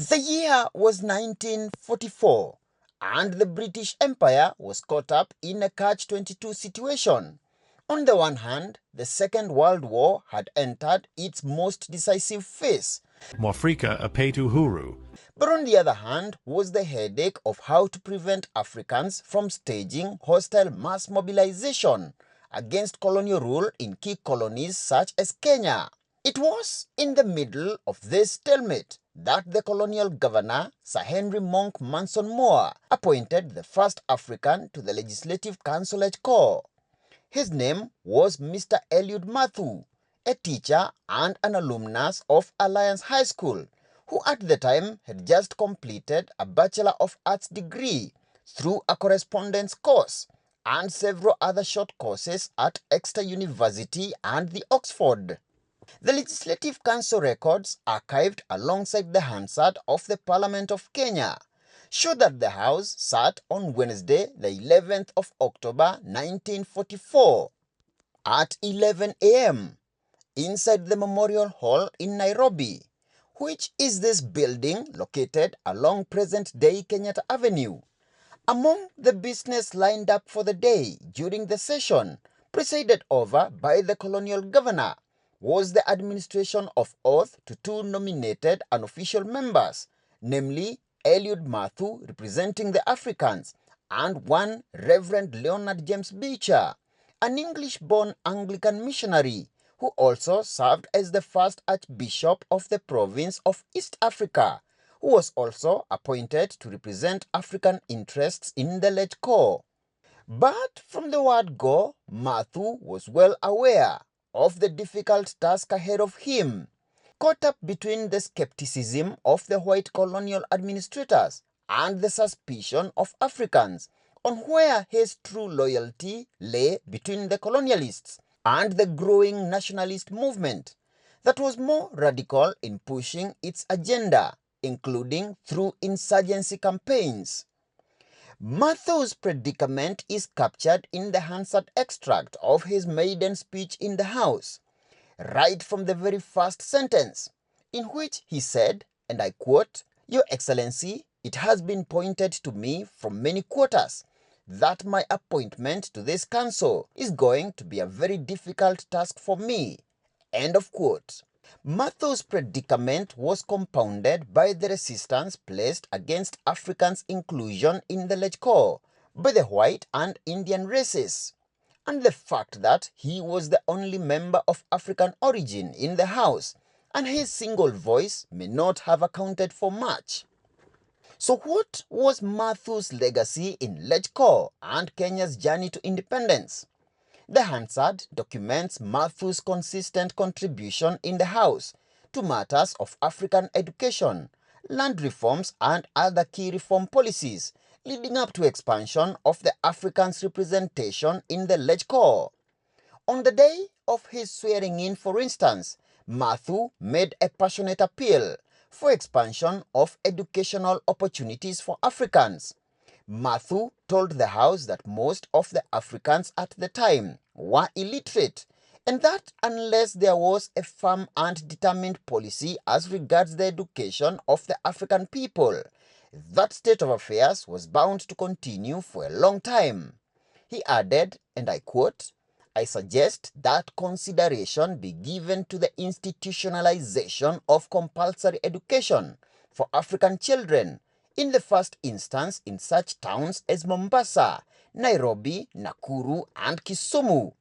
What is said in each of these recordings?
The year was 1944, and the British Empire was caught up in a catch-22 situation. On the one hand, the Second World War had entered its most decisive phase. Mwafrika apetu huru. But on the other hand was the headache of how to prevent Africans from staging hostile mass mobilization against colonial rule in key colonies such as Kenya. It was in the middle of this stalemate that the colonial governor, Sir Henry Monk Manson Moore, appointed the first African to the Legislative Council Legco. His name was Mr. Eliud Mathu, a teacher and an alumnus of Alliance High School, who at the time had just completed a Bachelor of Arts degree through a correspondence course and several other short courses at Exeter University and the Oxford. The Legislative Council records archived alongside the Hansard of the Parliament of Kenya show that the House sat on Wednesday, the 11th of October 1944 at 11 a.m. inside the Memorial Hall in Nairobi, which is this building located along present-day Kenyatta Avenue. Among the business lined up for the day during the session, presided over by the colonial governor, was the administration of oath to two nominated unofficial members, namely Eliud Mathu representing the Africans and one Reverend Leonard James Beecher, an English-born Anglican missionary who also served as the first Archbishop of the province of East Africa, who was also appointed to represent African interests in the Legco. But from the word go, Mathu was well aware of the difficult task ahead of him, caught up between the skepticism of the white colonial administrators and the suspicion of Africans on where his true loyalty lay between the colonialists and the growing nationalist movement that was more radical in pushing its agenda, including through insurgency campaigns. Mathu's predicament is captured in the Hansard extract of his maiden speech in the House, right from the very first sentence, in which he said, and I quote, "Your Excellency, it has been pointed to me from many quarters that my appointment to this council is going to be a very difficult task for me." End of quote. Mathu's predicament was compounded by the resistance placed against Africans' inclusion in the Legco by the white and Indian races, and the fact that he was the only member of African origin in the House, and his single voice may not have accounted for much. So what was Mathu's legacy in Legco and Kenya's journey to independence? The Hansard documents Mathu's consistent contribution in the House to matters of African education, land reforms and other key reform policies, leading up to expansion of the Africans' representation in the Legco. On the day of his swearing-in, for instance, Mathu made a passionate appeal for expansion of educational opportunities for Africans. Mathu told the House that most of the Africans at the time were illiterate, and that unless there was a firm and determined policy as regards the education of the African people, that state of affairs was bound to continue for a long time. He added, and I quote, "I suggest that consideration be given to the institutionalization of compulsory education for African children, in the first instance in such towns as Mombasa, Nairobi, Nakuru, and Kisumu.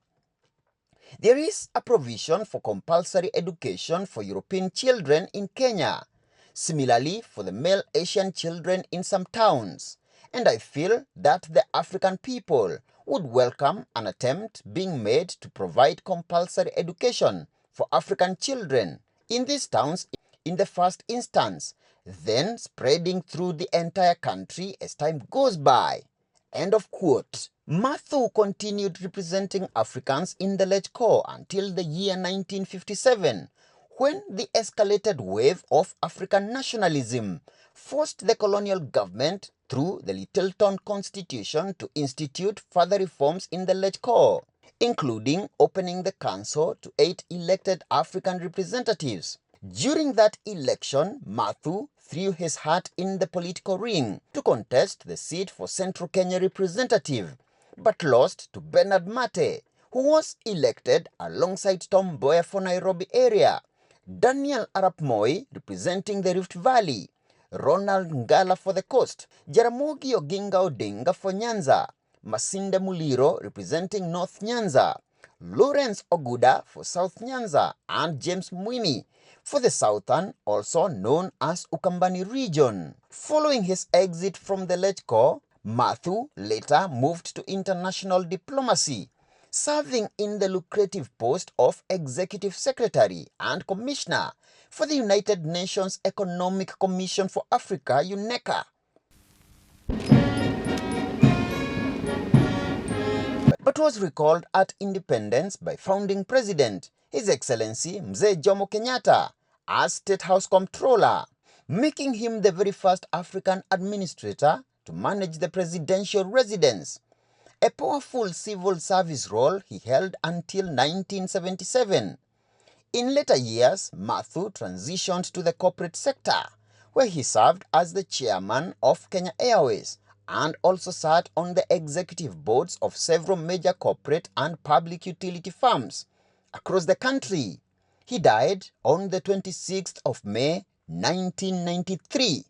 There is a provision for compulsory education for European children in Kenya, similarly for the male Asian children in some towns, and I feel that the African people would welcome an attempt being made to provide compulsory education for African children in these towns in the first instance, then spreading through the entire country as time goes by." End of quote. Mathu continued representing Africans in the Legco until the year 1957, when the escalated wave of African nationalism forced the colonial government through the Littleton Constitution to institute further reforms in the Legco, including opening the council to 8 elected African representatives, During that election, Mathu threw his hat in the political ring to contest the seat for Central Kenya representative, but lost to Bernard Mate, who was elected alongside Tom Mboya for Nairobi area, Daniel Arap Moi representing the Rift Valley, Ronald Ngala for the coast, Jaramogi Oginga Odinga for Nyanza, Masinde Muliro representing North Nyanza, Lawrence Oguda for South Nyanza, and James Mwini for the southern, also known as Ukambani region. Following his exit from the Legco, Mathu later moved to international diplomacy, serving in the lucrative post of Executive Secretary and Commissioner for the United Nations Economic Commission for Africa, UNECA. But was recalled at independence by founding president, His Excellency Mzee Jomo Kenyatta, as State House Comptroller, making him the very first African administrator to manage the presidential residence, a powerful civil service role he held until 1977. In later years, Mathu transitioned to the corporate sector, where he served as the chairman of Kenya Airways and also sat on the executive boards of several major corporate and public utility firms across the country. He died on the 26th of May, 1993.